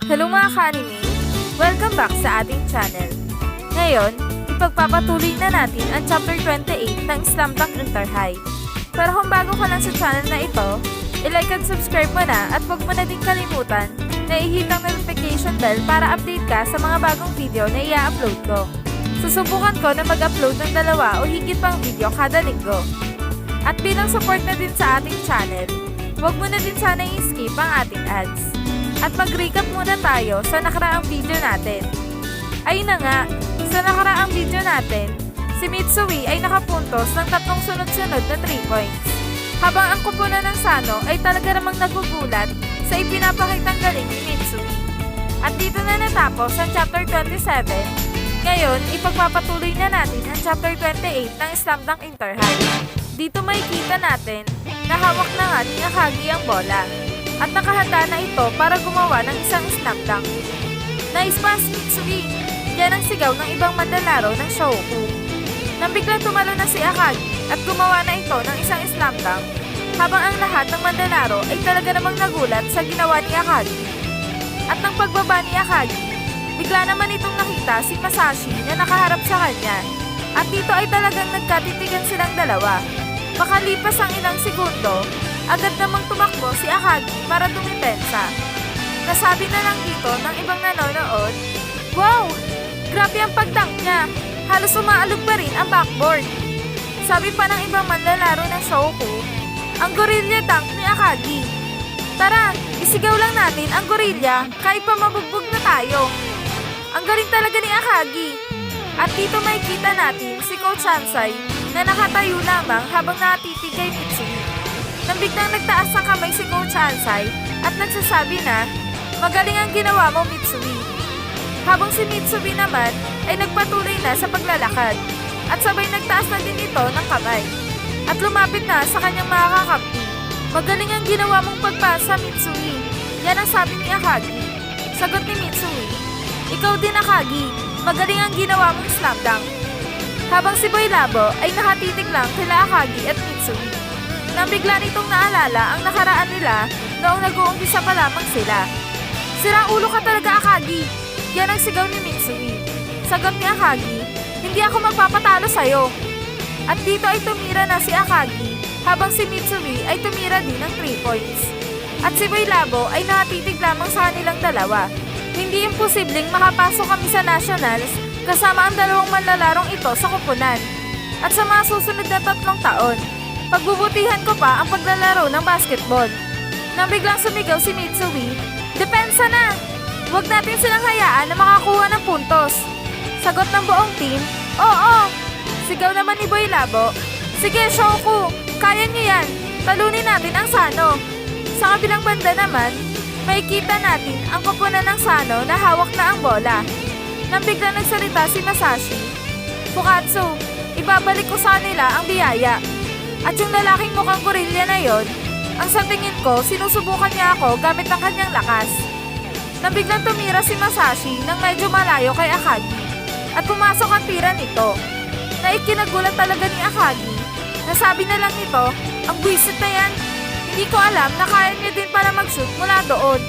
Hello mga ka-anime! Welcome back sa ating channel. Ngayon, ipagpapatuloy na natin ang Chapter 28 ng Slam Dunk Inter High. Pero kung bago ka lang sa channel na ito, i-like at subscribe mo na at huwag mo na din kalimutan na i-hit ang notification bell para update ka sa mga bagong video na i-upload ko. Susubukan ko na mag-upload ng 2 o higit pang video kada linggo. At bilang support na din sa ating channel, huwag mo na din sana i-skip ang ating ads. At mag-recap muna tayo sa nakaraang video natin. Ayun na nga, sa nakaraang video natin, si Mitsui ay nakapuntos ng 3 sunod-sunod na 3 points. Habang ang kupunan ng Sano ay talaga namang nagugulat sa ipinapakitang galing ni Mitsui. At dito na natapos ang Chapter 27. Ngayon, ipagpapatuloy na natin ang Chapter 28 ng Slam Dunk Inter High. Dito makikita natin na hawak na nga ni Akagi ang bola. At nakahanda na ito para gumawa ng isang slam dunk. Nice pass, Mitsui! Yan ang sigaw ng ibang manlalaro ng Shohoku. Nang biglang tumalo na si Akagi at gumawa na ito ng isang slam dunk, habang ang lahat ng manlalaro ay talaga namang nagulat sa ginawa ni Akagi. At nang pagbaba ni Akagi, bigla naman itong nakita si Masashi na nakaharap sa kanya. At dito ay talagang nagkatitigan silang dalawa. Makalipas ang ilang segundo, agad namang tumakbo si Akagi para dumipensa. Nasabi na lang dito ng ibang nanonood, "Wow! Grabe ang pagdunk niya! Halos umaalog pa rin ang backboard." Sabi pa ng ibang manlalaro ng Shohoku, "Ang gorilla dunk ni Akagi. Tara, isigaw lang natin ang gorilla kahit pa mabugbog na tayo. Ang galing talaga ni Akagi." At dito makikita natin si Coach Hansai na nakatayo lamang habang natitig kay Mitsui. Nang biglang nagtaas ng kamay si Coach Hansai at nagsasabi na, "Magaling ang ginawa mo, Mitsui." Habang si Mitsui naman ay nagpatuloy na sa paglalakad at sabay nagtaas na din ito ng kamay at lumapit na sa kanyang mga kakampi. "Magaling ang ginawa mong pagpasa, Mitsui." Yan ang sabi ni Akagi. Sagot ni Mitsui, "Ikaw din, Akagi. Magaling ang ginawa mong slam dunk." Habang si Boy Labo ay nakatitig lang kila Akagi at Mitsui. Nang bigla nitong naalala ang nakaraan nila noong nag-uumpisa pa lamang sila. "Sirang ulo ka talaga, Akagi!" Yan ang sigaw ni Mitsui. Sagot ni Akagi, "Hindi ako magpapatalo sa'yo." At dito ay tumira na si Akagi habang si Mitsui ay tumira din ng 3 points. At si Boy Labo ay nakatitig lamang sa kanilang dalawa. Hindi imposibleng makapasok kami sa Nationals kasama ang 2 manlalarong ito sa kupunan. At sa mga susunod na 3 taon, pagbubutihan ko pa ang paglalaro ng basketball. Nang biglang sumigaw si Mitsui, "Depensa na! Huwag natin silang hayaan na makakuha ng puntos." Sagot ng buong team, "Oo!" Sigaw naman ni Boy Labo, "Sige, Shohoku! Kaya niyo yan! Talunin natin ang Sano!" Sa kabilang banda naman, makikita natin ang kupunan ng Sano na hawak na ang bola. Nang biglang nagsalita si Masashi, "Fukatsu, ibabalik ko sa kanila ang biyaya." At yung lalaking mukhang gorilla na yon, ang sa tingin ko, sinusubukan niya ako gamit ang kanyang lakas. Nang biglang tumira si Masashi nang medyo malayo kay Akagi at pumasok ang tira nito. Na ikinagulat talaga ni Akagi. Nasabi na lang nito, "Ang buwisit na yan. Hindi ko alam na kaya niya din para mag-shoot mula doon."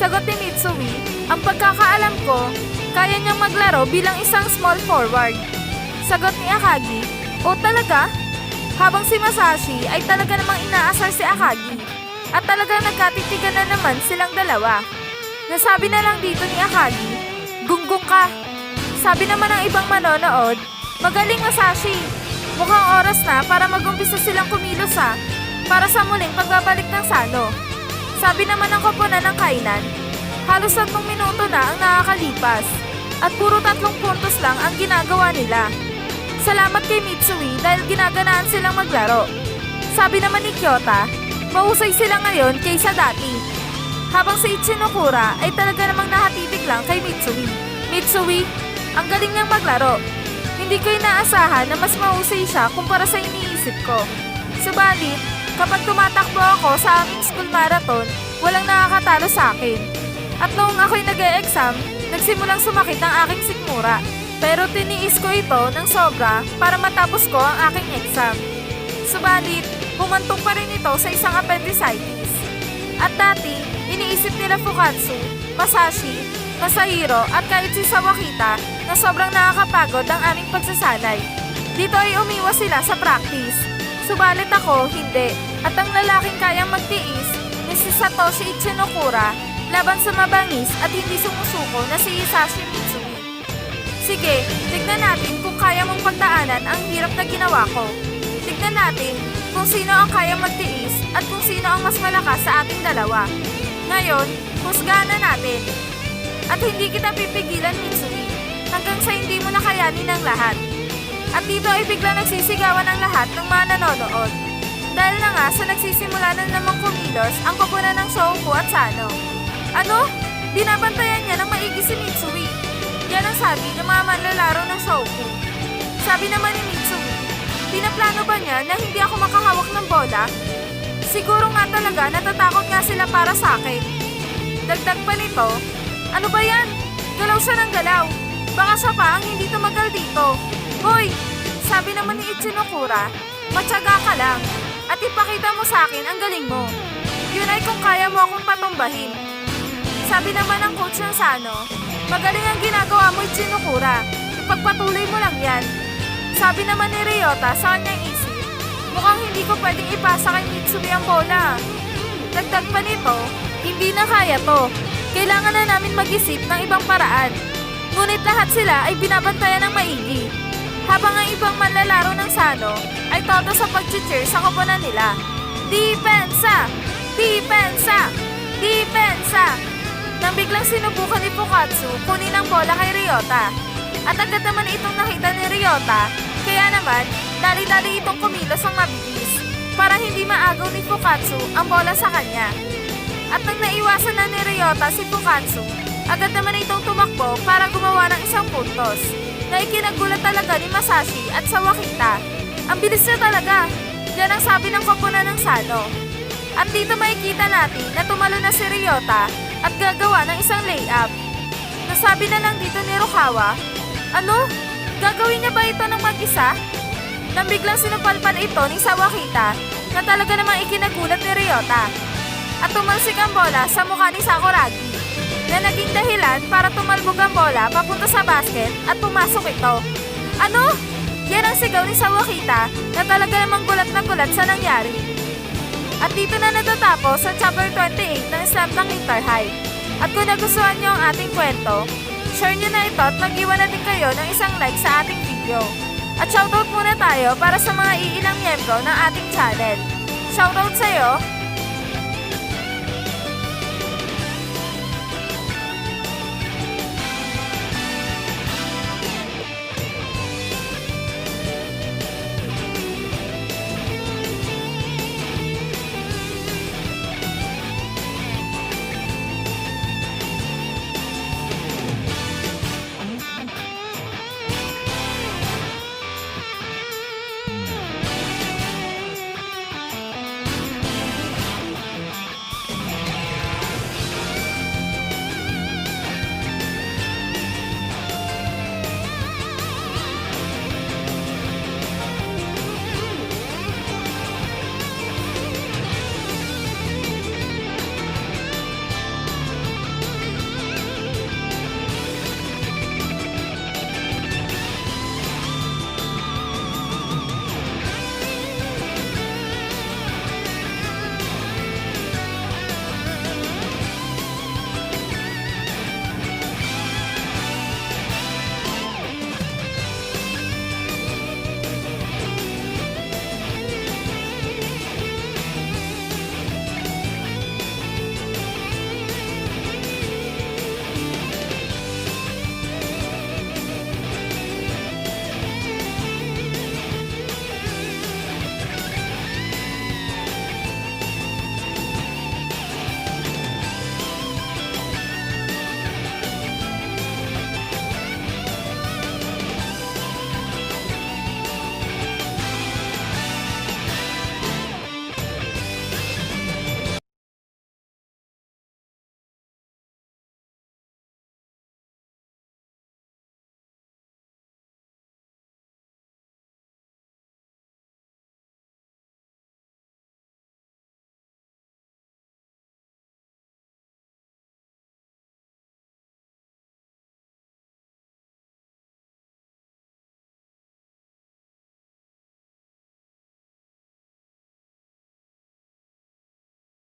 Sagot ni Mitsui, "Ang pagkakaalam ko, kaya niyang maglaro bilang isang small forward." Sagot ni Akagi, "O talaga?" Habang si Masashi ay talaga namang inaasar si Akagi at talagang nagkatitigan na naman silang dalawa. Nasabi na lang dito ni Akagi, "Gunggong ka." Sabi naman ng ibang manonood, "Magaling, Masashi. Mukhang oras na para mag-umpisa silang kumilos para sa muling pagbabalik ng Sano." Sabi naman ng koponan ng Kainan, halos 3 minuto na ang nakakalipas at puro 3 puntos lang ang ginagawa nila. Salamat kay Mitsui dahil ginaganaan silang maglaro. Sabi naman ni Kyota, mahusay sila ngayon kaysa dati. Habang si Ichinokura ay talaga namang nakatitig lang kay Mitsui. "Mitsui, ang galing niyang maglaro. Hindi ko inaasahan na mas mahusay siya kumpara sa iniisip ko. Subalit, kapag tumatakbo ako sa aming school marathon, walang nakakatalo sa akin. At noong ako'y nag-e-exam, nagsimulang sumakit ang aking sikmura. Pero tiniis ko ito ng sobra para matapos ko ang aking exam. Subalit, humantong pa rin ito sa isang appendicitis. At dati, iniisip nila Fukatsu Masashi, Masahiro at kahit si Sawakita na sobrang nakakapagod ang aming pagsasanay. Dito ay umiwas sila sa practice. Subalit ako, hindi. At ang lalaking kayang magtiis ni si Satoshi Ichinokura laban sa mabangis at hindi sumusuko na si Hisashi Mitsui. Sige, tignan natin kung kaya mong pagdaanan ang hirap na ginawa ko. Tignan natin kung sino ang kaya magtiis at kung sino ang mas malakas sa ating dalawa. Ngayon, husgahan na natin. At hindi kita pipigilan, Mitsui, hanggang sa hindi mo nakayanin ang lahat. At dito ay biglang nagsisigawan ang lahat ng mga nanonood. Dahil na nga sa nagsisimula na namang kumilos ang koponan ng Shouku at Sano. Ano? Binabantayan niya ng maigi si Mitsui. Yan ang sabi ng mga manlalaro ng Shouku. Sabi naman ni Mitsui, pinaplano ba niya na hindi ako makahawak ng bola? Siguro nga talaga natatakot nga sila para sa akin. Dagdag pa nito, ano ba yan? Galaw siya ng galaw. Baka siya pa ang hindi tumagal dito. Hoy! Sabi naman ni Ichinokura, matyaga ka lang at ipakita mo sa akin ang galing mo. Yun ay kung kaya mo akong patumbahin. Sabi naman ng coach ng Sano, magaling ang ginagawa mo, Ichinokura. Ipagpatuloy mo lang yan. Sabi naman ni Ryota sa kanyang isip, mukhang hindi ko pwedeng ipasa kay Mitsui ang bola. Dagdag pa nito, hindi na kaya to. Kailangan na namin mag-isip ng ibang paraan. Ngunit lahat sila ay binabantayan ng maigi. Habang ang ibang manlalaro ng Sano ay todo sa pag-cheer sa koponan nila. Depensa! Depensa! Depensa! Nang biglang sinubukan ni Fukatsu kunin ang bola kay Ryota. At agad naman itong nakita ni Ryota, kaya naman dali-dali itong kumilos ang mabilis para hindi maagaw ni Fukatsu ang bola sa kanya. At nang naiwasan na ni Ryota si Fukatsu, agad naman itong tumakbo para gumawa ng isang puntos na ikinagulat talaga ni Masashi at Sawakita. Ang bilis niya talaga, yan ang sabi ng koponan ng Sano. At dito makikita natin na tumalo na si Ryota at gagawa ng isang layup. Nasabi na lang dito ni Rukawa, ano? Gagawin niya ba ito ng mag-isa? Nang biglang sinupalpal ito ni Sawakita na talaga namang ikinagulat ni Ryota. At tumalsik ang bola sa mukha ni Sakuragi na naging dahilan para tumalbog ang bola papunta sa basket at pumasok ito. Ano? Yan ang sigaw ni Sawakita na talaga namang gulat na gulat sa nangyari. At dito na natatapos sa chapter 28 ng Slam Dunk Inter High. At kung nagustuhan niyo ang ating kwento, share niyo na ito at mag-iwan na din kayo ng isang like sa ating video. At shoutout muna tayo para sa mga iilang miyembro ng ating channel. Shoutout sa'yo!